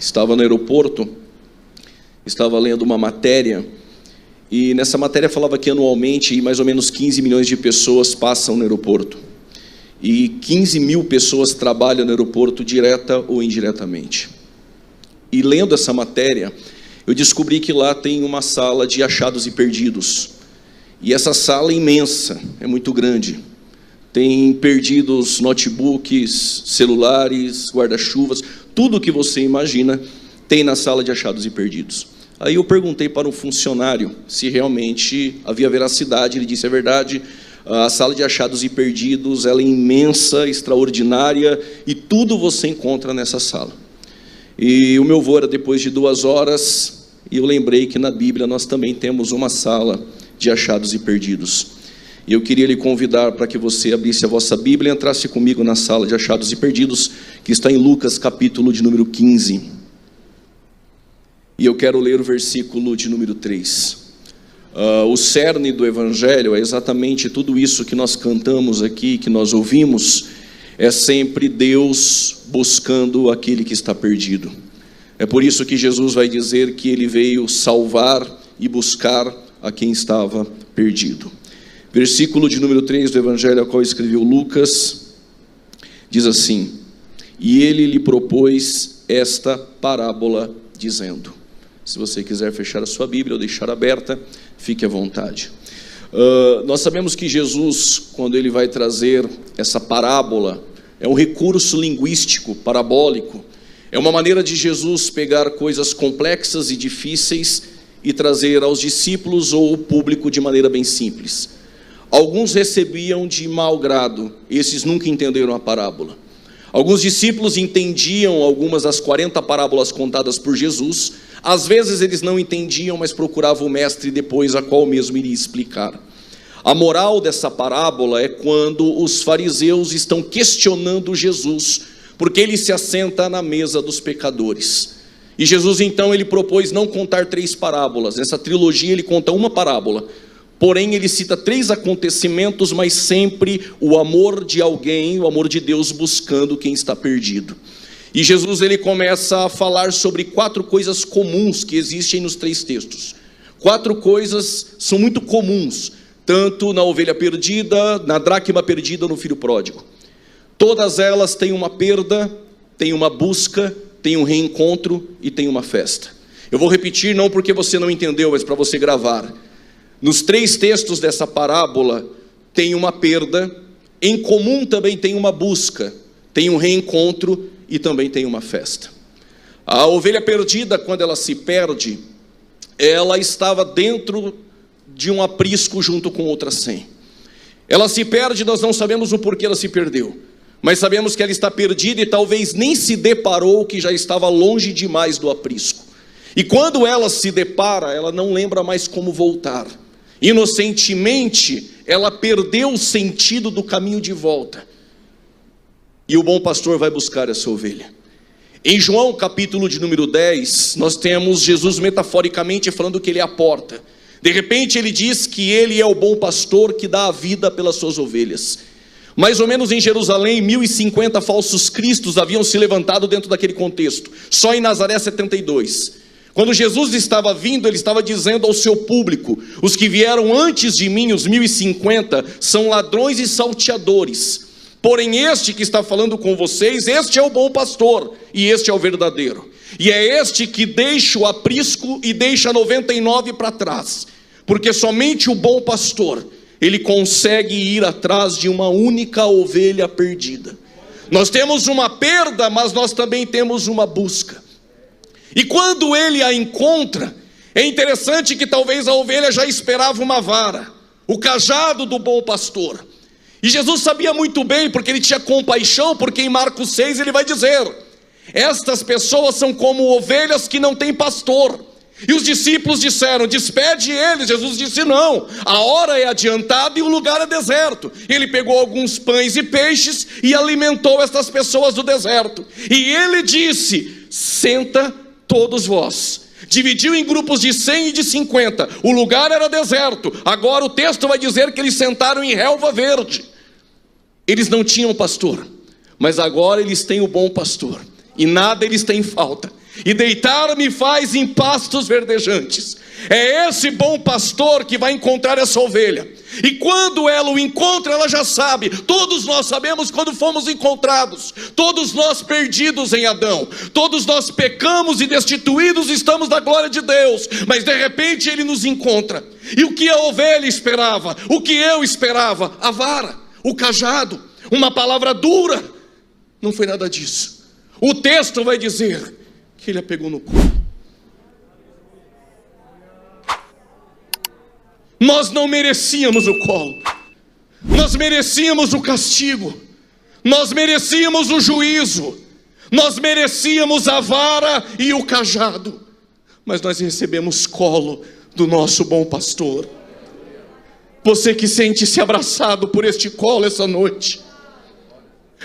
estava no aeroporto, estava lendo uma matéria, e nessa matéria falava que anualmente mais ou menos 15 milhões de pessoas passam no aeroporto. E 15 mil pessoas trabalham no aeroporto direta ou indiretamente. E lendo essa matéria, eu descobri que lá tem uma sala de achados e perdidos. E essa sala é imensa, é muito grande. Tem perdidos notebooks, celulares, guarda-chuvas, tudo o que você imagina tem na sala de achados e perdidos. Aí eu perguntei para um funcionário se realmente havia veracidade. Ele disse: é verdade, a sala de achados e perdidos ela é imensa, extraordinária, e tudo você encontra nessa sala. E o meu voo era depois de 2 horas, e eu lembrei que na Bíblia nós também temos uma sala de achados e perdidos. E eu queria lhe convidar para que você abrisse a vossa Bíblia e entrasse comigo na sala de achados e perdidos, que está em Lucas, capítulo de número 15. E eu quero ler o versículo de número 3. O cerne do Evangelho é exatamente tudo isso que nós cantamos aqui, que nós ouvimos. É sempre Deus buscando aquele que está perdido. É por isso que Jesus vai dizer que Ele veio salvar e buscar a quem estava perdido. Versículo de número 3 do Evangelho ao qual escreveu Lucas, diz assim: e Ele lhe propôs esta parábola, dizendo... Se você quiser fechar a sua Bíblia ou deixar aberta, fique à vontade. Nós sabemos que Jesus, quando Ele vai trazer essa parábola, é um recurso linguístico, parabólico. É uma maneira de Jesus pegar coisas complexas e difíceis e trazer aos discípulos ou ao público de maneira bem simples. Alguns recebiam de mau grado, esses nunca entenderam a parábola. Alguns discípulos entendiam algumas das 40 parábolas contadas por Jesus. Às vezes eles não entendiam, mas procuravam o mestre depois, a qual mesmo iria explicar. A moral dessa parábola é quando os fariseus estão questionando Jesus, porque Ele se assenta na mesa dos pecadores. E Jesus então Ele propôs não contar 3 parábolas. Nessa trilogia Ele conta uma parábola. Porém, Ele cita 3 acontecimentos, mas sempre o amor de alguém, o amor de Deus buscando quem está perdido. E Jesus ele começa a falar sobre 4 coisas comuns que existem nos 3 textos. 4 coisas são muito comuns, tanto na ovelha perdida, na dracma perdida, no filho pródigo. Todas elas têm uma perda, têm uma busca, têm um reencontro e têm uma festa. Eu vou repetir, não porque você não entendeu, mas para você gravar. Nos 3 textos dessa parábola tem uma perda, em comum também tem uma busca, tem um reencontro e também tem uma festa. A ovelha perdida, quando ela se perde, ela estava dentro de um aprisco junto com outras 100. Ela se perde, nós não sabemos o porquê ela se perdeu, mas sabemos que ela está perdida e talvez nem se deparou que já estava longe demais do aprisco. E quando ela se depara, ela não lembra mais como voltar. Inocentemente, ela perdeu o sentido do caminho de volta. E o bom pastor vai buscar essa ovelha. Em João, capítulo de número 10, nós temos Jesus metaforicamente falando que Ele é a porta. De repente Ele diz que Ele é o bom pastor que dá a vida pelas suas ovelhas. Mais ou menos em Jerusalém, 1050 falsos cristos haviam se levantado dentro daquele contexto. Só em Nazaré, 72. Quando Jesus estava vindo, Ele estava dizendo ao seu público: os que vieram antes de mim, os 1050, são ladrões e salteadores. Porém este que está falando com vocês, este é o bom pastor, e este é o verdadeiro. E é este que deixa o aprisco e deixa 99 para trás. Porque somente o bom pastor, ele consegue ir atrás de uma única ovelha perdida. Nós temos uma perda, mas nós também temos uma busca. E quando ele a encontra, é interessante que talvez a ovelha já esperava uma vara, o cajado do bom pastor. E Jesus sabia muito bem, porque Ele tinha compaixão, porque em Marcos 6 Ele vai dizer: estas pessoas são como ovelhas que não têm pastor. E os discípulos disseram: despede eles. Jesus disse: não, a hora é adiantada e o lugar é deserto. Ele pegou alguns pães e peixes e alimentou estas pessoas do deserto. E Ele disse: senta todos vós. Dividiu em grupos de 100 e de 50. O lugar era deserto. Agora o texto vai dizer que eles sentaram em relva verde. Eles não tinham pastor, mas agora eles têm o bom pastor, e nada eles têm falta. e deitar-me faz em pastos verdejantes. É esse bom pastor que vai encontrar essa ovelha. E quando ela o encontra, ela já sabe. Todos nós sabemos quando fomos encontrados. Todos nós perdidos em Adão. Todos nós pecamos e destituídos estamos da glória de Deus. Mas de repente ele nos encontra. E o que a ovelha esperava? O que eu esperava? A vara, o cajado, uma palavra dura. Não foi nada disso. O texto vai dizer que ele a pegou no colo. Nós não merecíamos o colo, nós merecíamos o castigo, nós merecíamos o juízo, nós merecíamos a vara e o cajado, mas nós recebemos colo do nosso bom pastor. Você que sente-se abraçado por este colo essa noite,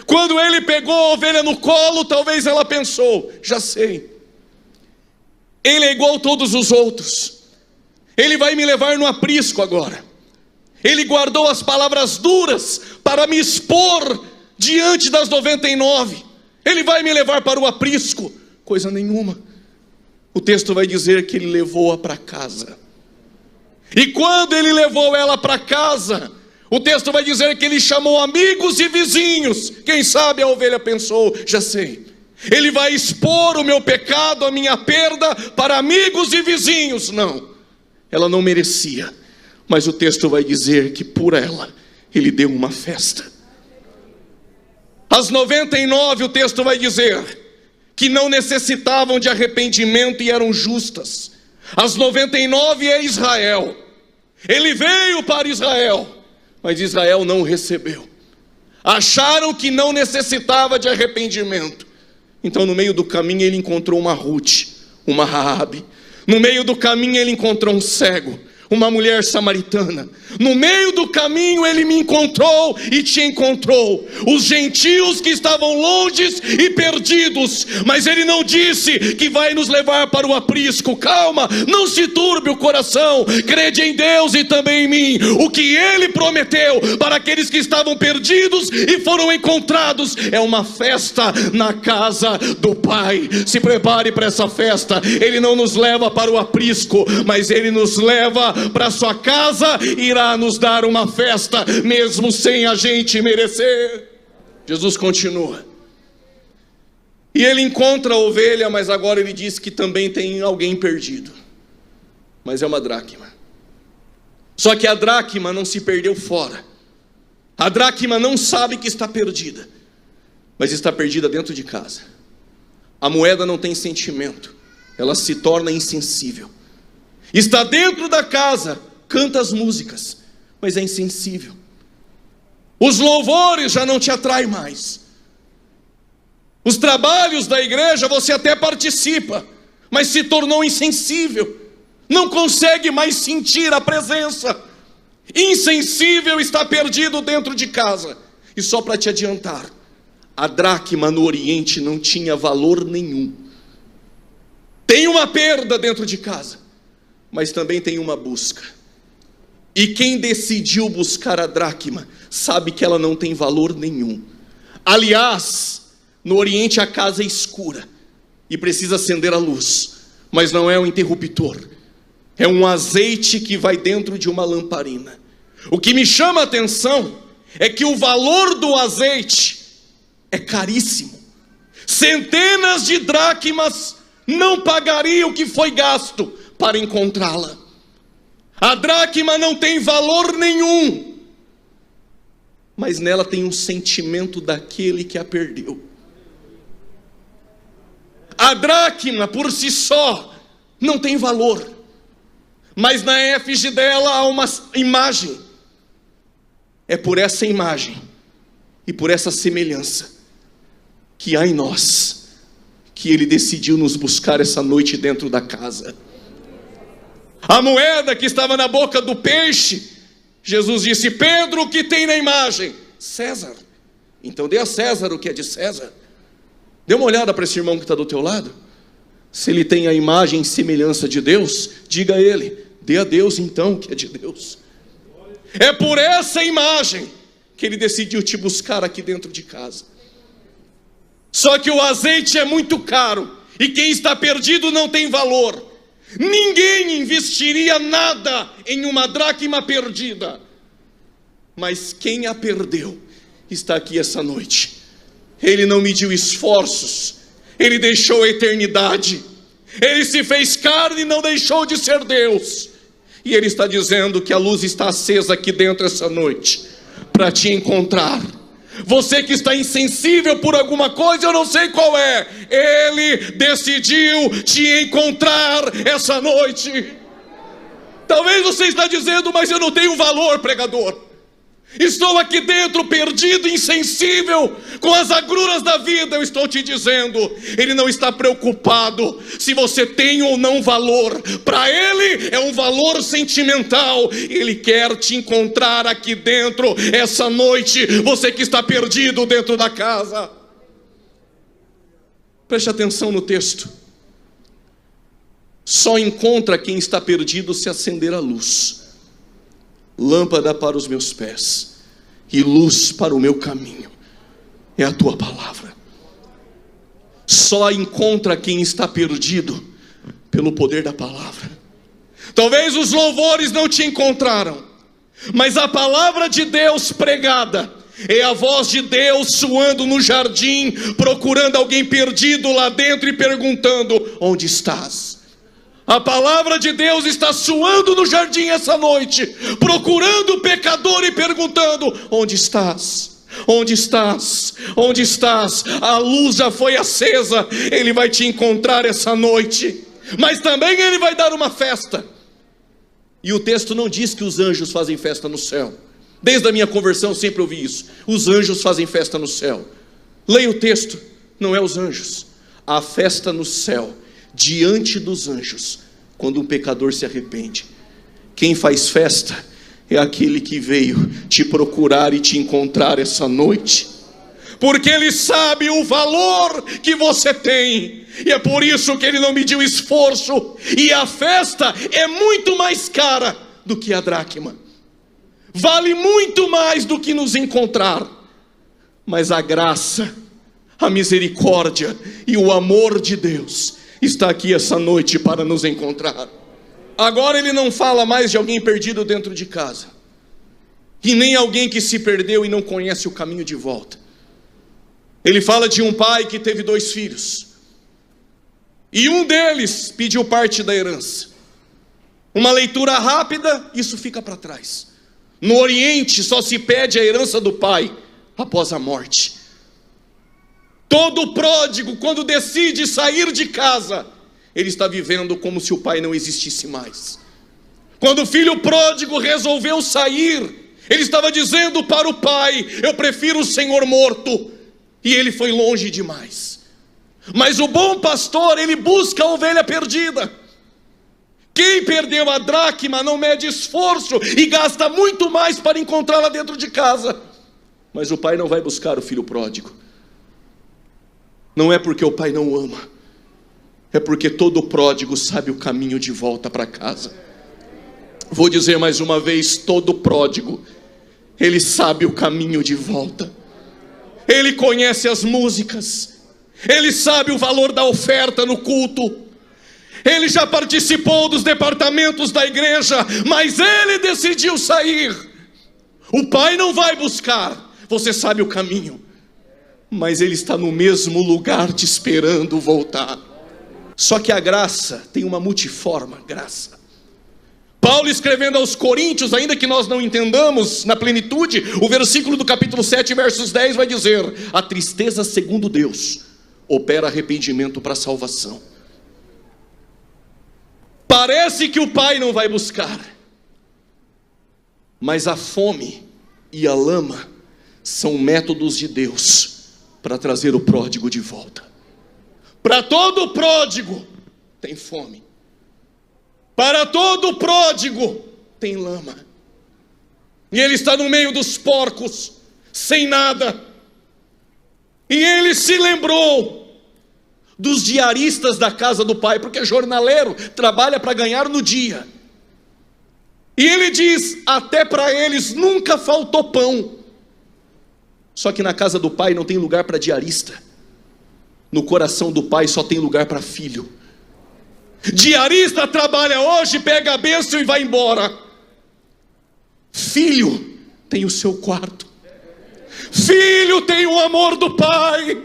quando ele pegou a ovelha no colo, talvez ela pensou: já sei, ele é igual a todos os outros. Ele vai me levar no aprisco agora. Ele guardou as palavras duras para me expor diante das 99. Ele vai me levar para o aprisco. Coisa nenhuma. O texto vai dizer que ele levou-a para casa. E quando ele levou ela para casa, o texto vai dizer que ele chamou amigos e vizinhos. Quem sabe a ovelha pensou: já sei, ele vai expor o meu pecado, a minha perda para amigos e vizinhos. Não. Ela não merecia, mas o texto vai dizer que por ela, ele deu uma festa. As 99, o texto vai dizer que não necessitavam de arrependimento e eram justas. As 99 é Israel. Ele veio para Israel, mas Israel não o recebeu. Acharam que não necessitava de arrependimento. Então no meio do caminho ele encontrou uma Ruth, uma Raabe. No meio do caminho ele encontrou um cego, uma mulher samaritana. No meio do caminho ele me encontrou e te encontrou. Os gentios que estavam longes e perdidos. Mas ele não disse que vai nos levar para o aprisco. Calma, não se turbe o coração. Crede em Deus e também em mim. O que ele prometeu para aqueles que estavam perdidos e foram encontrados é uma festa na casa do Pai. Se prepare para essa festa. Ele não nos leva para o aprisco, mas ele nos leva para sua casa e irá nos dar uma festa, mesmo sem a gente merecer. Jesus continua. E ele encontra a ovelha, mas agora ele diz que também tem alguém perdido. Mas é uma dracma. Só que a dracma não se perdeu fora. A dracma não sabe que está perdida, mas está perdida dentro de casa. A moeda não tem sentimento, ela se torna insensível. Está dentro da casa, canta as músicas, mas é insensível. Os louvores já não te atraem mais. Os trabalhos da igreja você até participa, mas se tornou insensível. Não consegue mais sentir a presença. Insensível, está perdido dentro de casa. E só para te adiantar, a dracma no Oriente não tinha valor nenhum. Tem uma perda dentro de casa, mas também tem uma busca. E quem decidiu buscar a dracma sabe que ela não tem valor nenhum. Aliás, no Oriente a casa é escura e precisa acender a luz, mas não é um interruptor, é um azeite que vai dentro de uma lamparina. O que me chama a atenção é que o valor do azeite é caríssimo. Centenas de dracmas não pagariam o que foi gasto para encontrá-la. A dracma não tem valor nenhum, mas nela tem um sentimento daquele que a perdeu. A dracma por si só não tem valor, mas na efígie dela há uma imagem. É por essa imagem e por essa semelhança que há em nós, que ele decidiu nos buscar essa noite dentro da casa. A moeda que estava na boca do peixe, Jesus disse: Pedro, o que tem na imagem? César. Então dê a César o que é de César. Dê uma olhada para esse irmão que está do teu lado. Se ele tem a imagem e semelhança de Deus, diga a ele: dê a Deus então o que é de Deus. É por essa imagem que ele decidiu te buscar aqui dentro de casa. Só que o azeite é muito caro E quem está perdido não tem valor. Ninguém investiria nada em uma dracma perdida. Mas quem a perdeu está aqui essa noite. Ele não mediu esforços, ele deixou a eternidade. Ele se fez carne e não deixou de ser Deus. E ele está dizendo que a luz está acesa aqui dentro essa noite para te encontrar. Você que está insensível por alguma coisa, eu não sei qual é, Ele decidiu te encontrar essa noite. Talvez você está dizendo, mas eu não tenho valor, pregador. Estou aqui dentro perdido, insensível, com as agruras da vida. Eu estou te dizendo, Ele não está preocupado se você tem ou não valor. Para Ele é um valor sentimental. Ele quer te encontrar aqui dentro essa noite. Você que está perdido dentro da casa, preste atenção no texto. Só encontra quem está perdido se acender a luz. Lâmpada para os meus pés e luz para o meu caminho é a tua palavra. Só encontra quem está perdido pelo poder da palavra. Talvez os louvores não te encontraram, mas a palavra de Deus pregada é a voz de Deus soando no jardim, procurando alguém perdido lá dentro e perguntando: onde estás? A palavra de Deus está soando no jardim essa noite, procurando o pecador e perguntando: onde estás? Onde estás? Onde estás? A luz já foi acesa. Ele vai te encontrar essa noite, mas também Ele vai dar uma festa. E o texto não diz que os anjos fazem festa no céu. Desde a minha conversão sempre ouvi isso: os anjos fazem festa no céu. Leia o texto, não é os anjos. A festa no céu, diante dos anjos, quando um pecador se arrepende. Quem faz festa é aquele que veio te procurar e te encontrar essa noite, porque Ele sabe o valor que você tem, e é por isso que Ele não mediu esforço. E a festa é muito mais cara do que a dracma, vale muito mais do que nos encontrar. Mas a graça, a misericórdia e o amor de Deus está aqui essa noite para nos encontrar. Agora Ele não fala mais de alguém perdido dentro de casa, e nem alguém que se perdeu e não conhece o caminho de volta. Ele fala de um pai que teve 2 filhos, e um deles pediu parte da herança. Uma leitura rápida, isso fica para trás. No Oriente só se pede a herança do pai após a morte. Todo pródigo, quando decide sair de casa, ele está vivendo como se o pai não existisse mais. Quando o filho pródigo resolveu sair, ele estava dizendo para o pai: eu prefiro o Senhor morto. E ele foi longe demais. Mas o bom pastor, ele busca a ovelha perdida. Quem perdeu a dracma não mede esforço e gasta muito mais para encontrá-la dentro de casa. Mas o pai não vai buscar o filho pródigo. Não é porque o pai não ama, é porque todo pródigo sabe o caminho de volta para casa. Vou dizer mais uma vez: todo pródigo, ele sabe o caminho de volta. Ele conhece as músicas, ele sabe o valor da oferta no culto, ele já participou dos departamentos da igreja, mas ele decidiu sair. O pai não vai buscar, você sabe o caminho, mas ele está no mesmo lugar te esperando voltar. Só que a graça tem uma multiforma graça. Paulo, escrevendo aos Coríntios, ainda que nós não entendamos na plenitude, o versículo do capítulo 7, versos 10 vai dizer: a tristeza segundo Deus opera arrependimento para a salvação. Parece que o pai não vai buscar, mas a fome e a lama são métodos de Deus para trazer o pródigo de volta. Para todo pródigo tem fome, para todo pródigo tem lama, e ele está no meio dos porcos, sem nada. E ele se lembrou dos diaristas da casa do pai, porque jornaleiro trabalha para ganhar no dia. E ele diz: até para eles nunca faltou pão. Só que na casa do pai não tem lugar para diarista. no coração do pai só tem lugar para filho. Diarista trabalha hoje, pega a bênção e vai embora. Filho tem o seu quarto. Filho tem o amor do pai.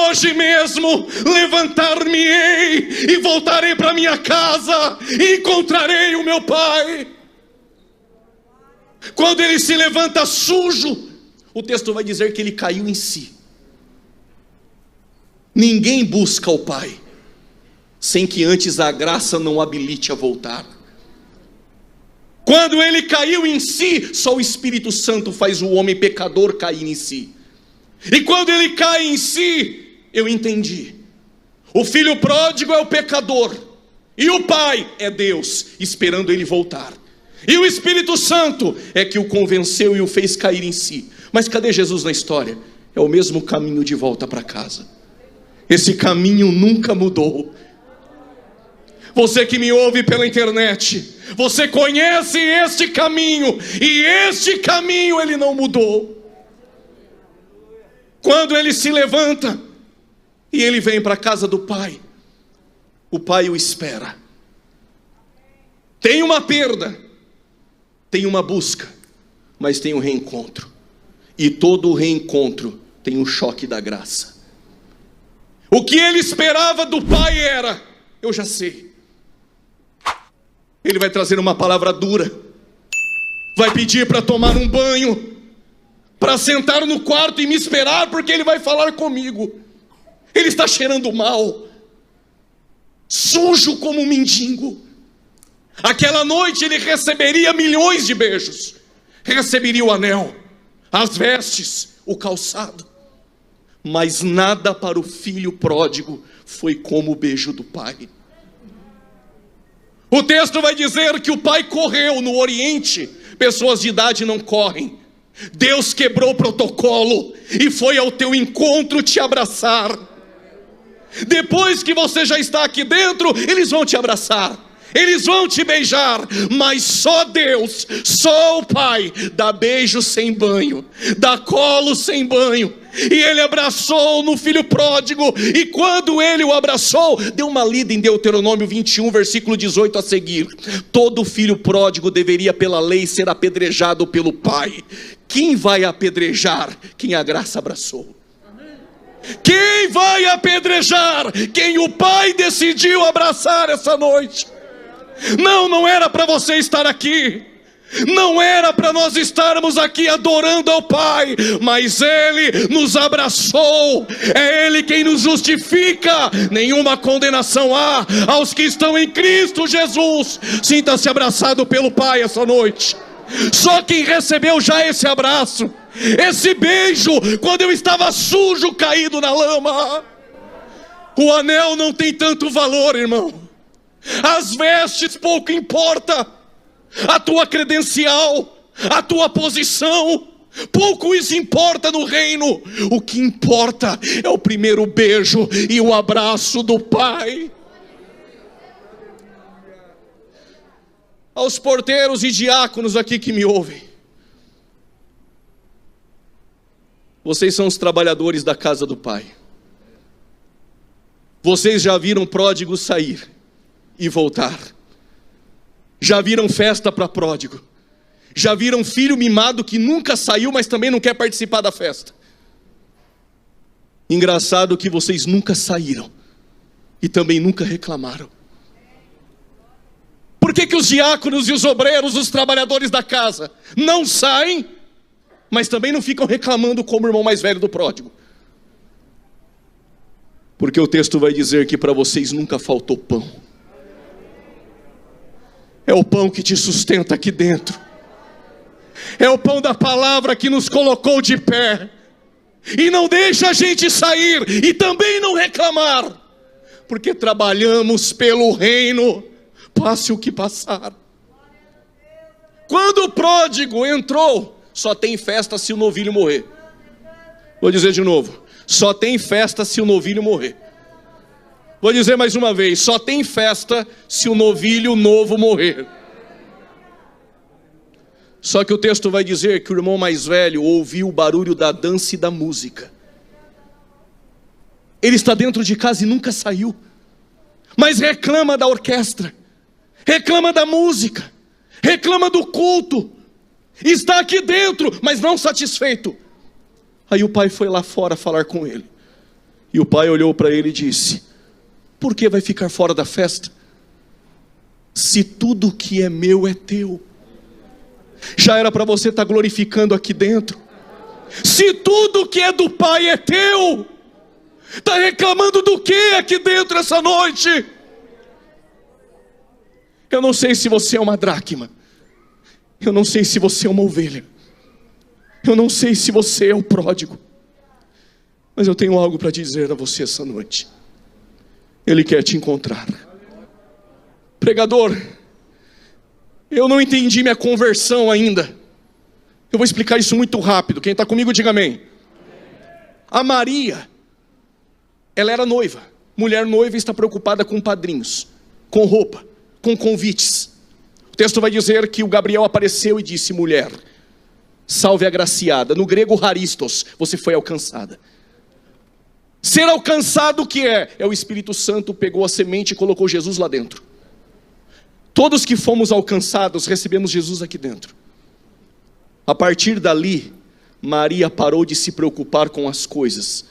Hoje mesmo levantar-me-ei e voltarei para minha casa e encontrarei o meu pai. Quando ele se levanta sujo, o texto vai dizer que ele caiu em si. Ninguém busca o pai sem que antes a graça não habilite a voltar. Quando ele caiu em si, só o Espírito Santo faz o homem pecador cair em si. E quando ele cai em si, eu entendi. O filho pródigo é o pecador, e o pai é Deus, esperando ele voltar. E o Espírito Santo é que o convenceu e o fez cair em si. Mas cadê Jesus na história? É o mesmo caminho de volta para casa. Esse caminho nunca mudou. Você que me ouve pela internet, você conhece este caminho, e este caminho ele não mudou. Quando ele se levanta e ele vem para a casa do pai, o pai o espera. Tem uma perda, tem uma busca, mas tem um reencontro. E todo reencontro tem um choque da graça. O que ele esperava do pai era: eu já sei. Ele vai trazer uma palavra dura, vai pedir para tomar um banho, para sentar no quarto e me esperar, porque ele vai falar comigo. Ele está cheirando mal, sujo como um mendigo. Aquela noite ele receberia milhões de beijos, receberia o anel, as vestes, o calçado, mas nada para o filho pródigo foi como o beijo do pai. O texto vai dizer que o pai correu. No Oriente, pessoas de idade não correm. Deus quebrou o protocolo e foi ao teu encontro te abraçar. Depois que você já está aqui dentro, eles vão te abraçar, eles vão te beijar, mas só Deus, só o Pai dá beijo sem banho, dá colo sem banho. E ele abraçou no filho pródigo, e quando ele o abraçou, deu uma lida em Deuteronômio 21, versículo 18 a seguir. Todo filho pródigo deveria pela lei ser apedrejado pelo pai. Quem vai apedrejar? Quem a graça abraçou. Quem vai apedrejar? Quem o pai decidiu abraçar essa noite. Não era para você estar aqui, não era para nós estarmos aqui adorando ao Pai, mas Ele nos abraçou. É Ele quem nos justifica. Nenhuma condenação há aos que estão em Cristo Jesus. Sinta-se abraçado pelo Pai essa noite. Só quem recebeu já esse abraço, esse beijo, quando eu estava sujo, caído na lama. O anel não tem tanto valor, irmão. As vestes pouco importa. A tua credencial, a tua posição, pouco isso importa no reino. O que importa é o primeiro beijo e o abraço do Pai. Aos porteiros e diáconos aqui que me ouvem, vocês são os trabalhadores da casa do Pai. Vocês já viram pródigo sair e voltar. Já viram festa para pródigo. Já viram filho mimado que nunca saiu, mas também não quer participar da festa. Engraçado que vocês nunca saíram e também nunca reclamaram. Por que os diáconos e os obreiros, os trabalhadores da casa, não saem, mas também não ficam reclamando como o irmão mais velho do pródigo? Porque o texto vai dizer que para vocês nunca faltou pão. É o pão que te sustenta aqui dentro. É o pão da palavra que nos colocou de pé. E não deixa a gente sair e também não reclamar. Porque trabalhamos pelo reino, passe o que passar. Quando o pródigo entrou, só tem festa se o novilho morrer. Vou dizer de novo. Só tem festa se o novilho morrer. Vou dizer mais uma vez, só tem festa se o novilho novo morrer. Só que o texto vai dizer que o irmão mais velho ouviu o barulho da dança e da música. Ele está dentro de casa e nunca saiu, mas reclama da orquestra, reclama da música, reclama do culto, está aqui dentro, mas não satisfeito. Aí o pai foi lá fora falar com ele, e o pai olhou para ele e disse: por que vai ficar fora da festa? Se tudo que é meu é teu. Já era para você estar glorificando aqui dentro. Se tudo que é do pai é teu, está reclamando do que aqui dentro essa noite? Eu não sei se você é uma dracma, eu não sei se você é uma ovelha, eu não sei se você é o pródigo, mas eu tenho algo para dizer a você essa noite. Ele quer te encontrar. Pregador, eu não entendi minha conversão ainda. Eu vou explicar isso muito rápido. Quem está comigo, diga amém. A Maria, ela era noiva. Mulher noiva está preocupada com padrinhos, com roupa, com convites. O texto vai dizer que o Gabriel apareceu e disse: mulher, salve agraciada. No grego, haristos, você foi alcançada. Ser alcançado o que é? É o Espírito Santo pegou a semente e colocou Jesus lá dentro. Todos que fomos alcançados, recebemos Jesus aqui dentro. A partir dali, Maria parou de se preocupar com as coisas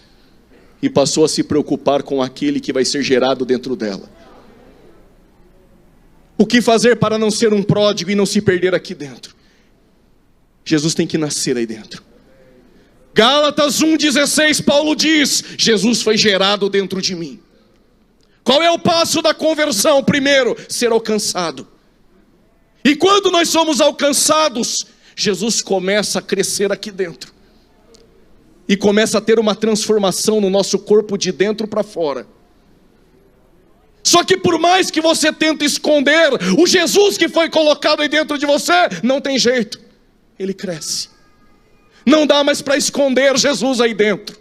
e passou a se preocupar com aquele que vai ser gerado dentro dela. O que fazer para não ser um pródigo e não se perder aqui dentro? Jesus tem que nascer aí dentro. Gálatas 1,16, Paulo diz: Jesus foi gerado dentro de mim. Qual é o passo da conversão? Primeiro, ser alcançado. E quando nós somos alcançados, Jesus começa a crescer aqui dentro. E começa a ter uma transformação no nosso corpo de dentro para fora. Só que por mais que você tente esconder o Jesus que foi colocado aí dentro de você, não tem jeito. Ele cresce. Não dá mais para esconder Jesus aí dentro.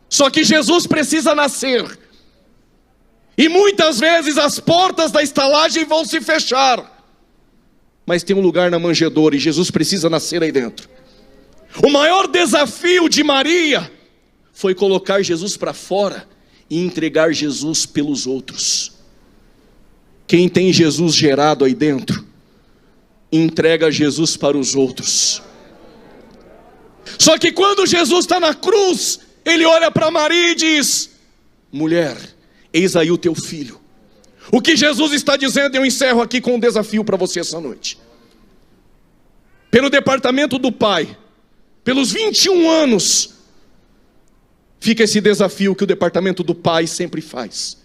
Só que Jesus precisa nascer. E muitas vezes as portas da estalagem vão se fechar. Mas tem um lugar na manjedoura e Jesus precisa nascer aí dentro. O maior desafio de Maria foi colocar Jesus para fora e entregar Jesus pelos outros. Quem tem Jesus gerado aí dentro, entrega Jesus para os outros. Só que quando Jesus está na cruz, ele olha para Maria e diz: mulher, eis aí o teu filho. O que Jesus está dizendo, eu encerro aqui com um desafio para você essa noite. Pelo departamento do Pai, pelos 21 anos, fica esse desafio que o departamento do Pai sempre faz.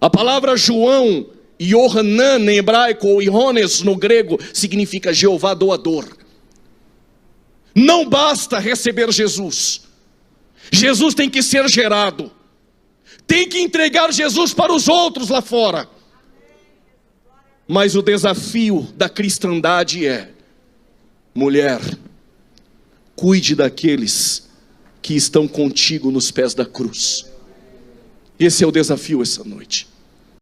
A palavra João, Yohanan em hebraico, ou Iones no grego, significa Jeová doador. Não basta receber Jesus. Jesus tem que ser gerado. Tem que entregar Jesus para os outros lá fora. Mas o desafio da cristandade é: mulher, cuide daqueles que estão contigo nos pés da cruz. Esse é o desafio essa noite.